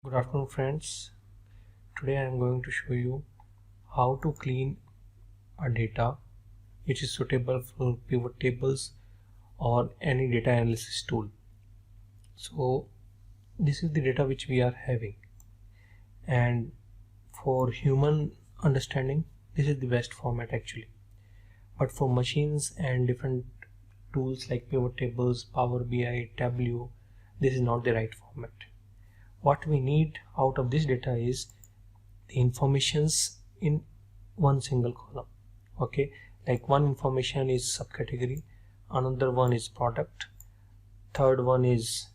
Good afternoon friends. Today I am going to show you how to clean a data which is suitable for pivot tables or any data analysis tool. So this is the data which we are having, and for human understanding this is the best format actually, but for machines and different tools like pivot tables, Power BI, Tableau, this is not the right format. What we need out of this data is the informations in one single column. Okay, like one information is subcategory, another one is product, third one is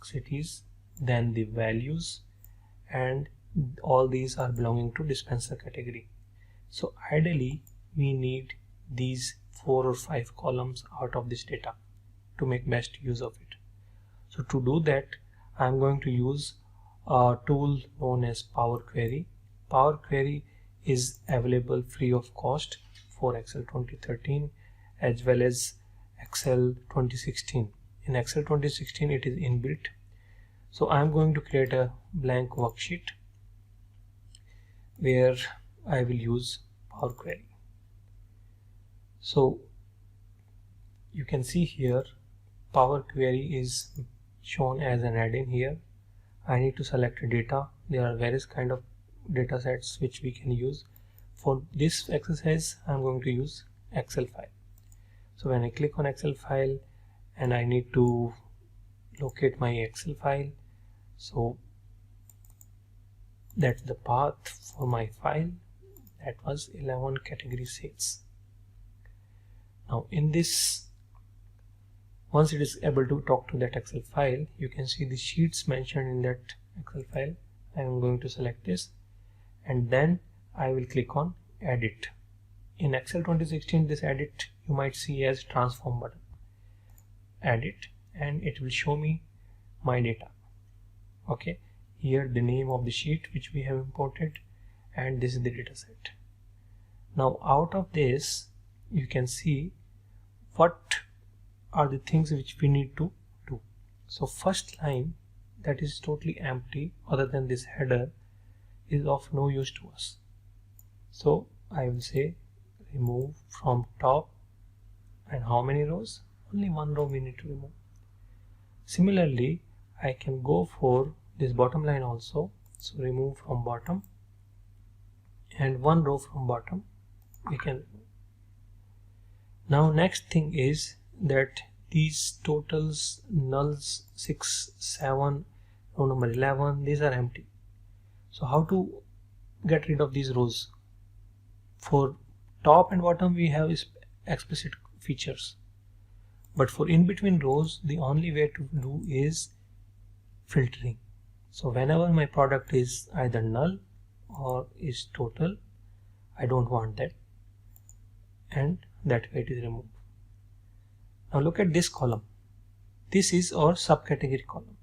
cities, then the values, and all these are belonging to dispenser category. So ideally we need these 4 or 5 columns out of this data to make best use of it. So to do that I'm going to use a tool known as Power Query. Power Query is available free of cost for Excel 2013 as well as Excel 2016. In Excel 2016 it is inbuilt. So I am going to create a blank worksheet where I will use Power Query. So you can see here Power Query is shown as an add-in here. I need to select data. There are various kind of data sets which we can use. For this exercise I'm going to use Excel file. So when I click on Excel file and I need to locate my Excel file, so that's the path for my file. That was 11 category sales. Now in this, once it is able to talk to that Excel file, you can see the sheets mentioned in that Excel file. I am going to select this and then I will click on edit. In Excel 2016 this edit you might see as transform button. Edit and it will show me my data. Okay, here the name of the sheet which we have imported, and this is the data set. Now out of this you can see what are the things which we need to do. So first line, that is totally empty other than this header, is of no use to us. So I will say remove from top, and how many rows? Only one row we need to remove. Similarly I can go for this bottom line also. So remove from bottom, and one row from bottom we can remove. Now next thing is that these totals, nulls 6, 7, row number 11, these are empty. So how to get rid of these rows? For top and bottom we have explicit features, but for in between rows the only way to do is filtering. So whenever my product is either null or is total, I don't want that, and that way it is removed. Now look at this column. This is our subcategory column.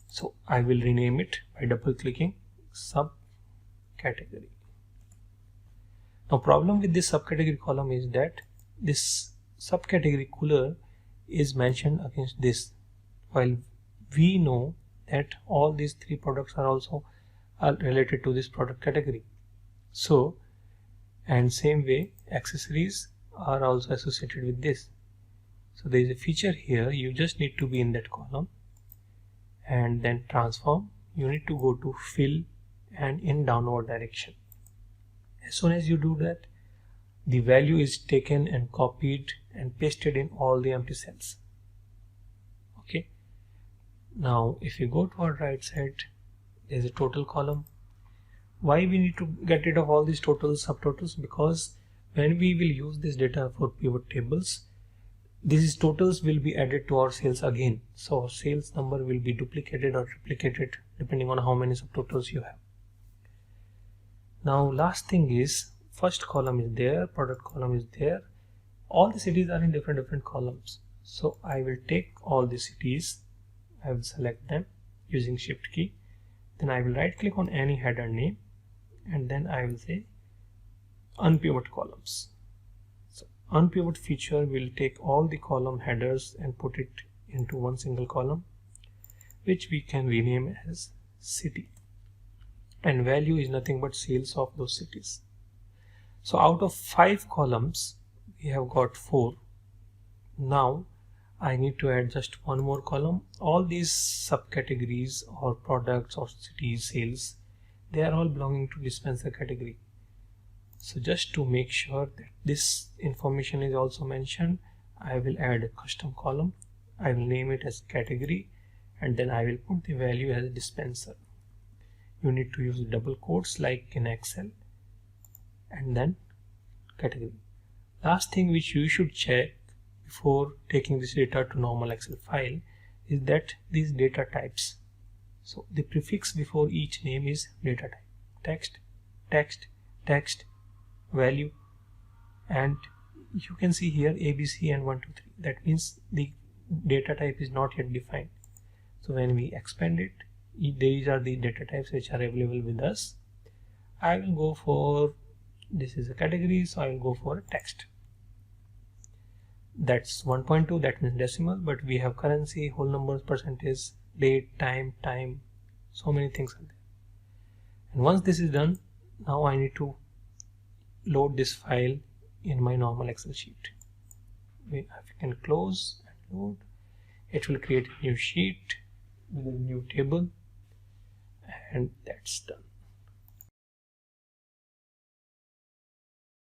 So I will rename it by double clicking subcategory. Now problem with this subcategory column is that this subcategory color is mentioned against this, while we know that all these 3 products are also related to this product category. So, and same way accessories are also associated with this. So there is a feature here, you just need to be in that column and then transform. You need to go to fill and in downward direction. As soon as you do that, the value is taken and copied and pasted in all the empty cells. Okay. Now if you go to our right side, there is a total column. Why we need to get rid of all these totals, subtotals? Because when we will use this data for pivot tables, these totals will be added to our sales again. So our sales number will be duplicated or replicated depending on how many subtotals you have. Now last thing is, first column is there, product column is there, all the cities are in different columns. So I will take all the cities, I will select them using shift key, then I will right click on any header name, and then I will say unpivot columns. So unpivot feature will take all the column headers and put it into one single column, which we can rename as city, and value is nothing but sales of those cities. So out of 5 columns we have got 4. Now I need to add just one more column. All these subcategories or products or cities sales, they are all belonging to dispenser category. So just to make sure that this information is also mentioned, I will add a custom column. I will name it as category, and then I will put the value as dispenser. You need to use double quotes like in Excel, and then category. Last thing which you should check before taking this data to normal Excel file is that these data types. So the prefix before each name is data type. Text, text, text, value, and you can see here ABC and 1, 2, 3. That means the data type is not yet defined. So when we expand it, these are the data types which are available with us. I will go for, this is a category, so I will go for a text. That's 1.2, that means decimal, but we have currency, whole numbers, percentage, date, time, so many things are there. And once this is done, now I need to load this file in my normal Excel sheet. If you can close and load, it will create a new sheet with a new table, and that's done.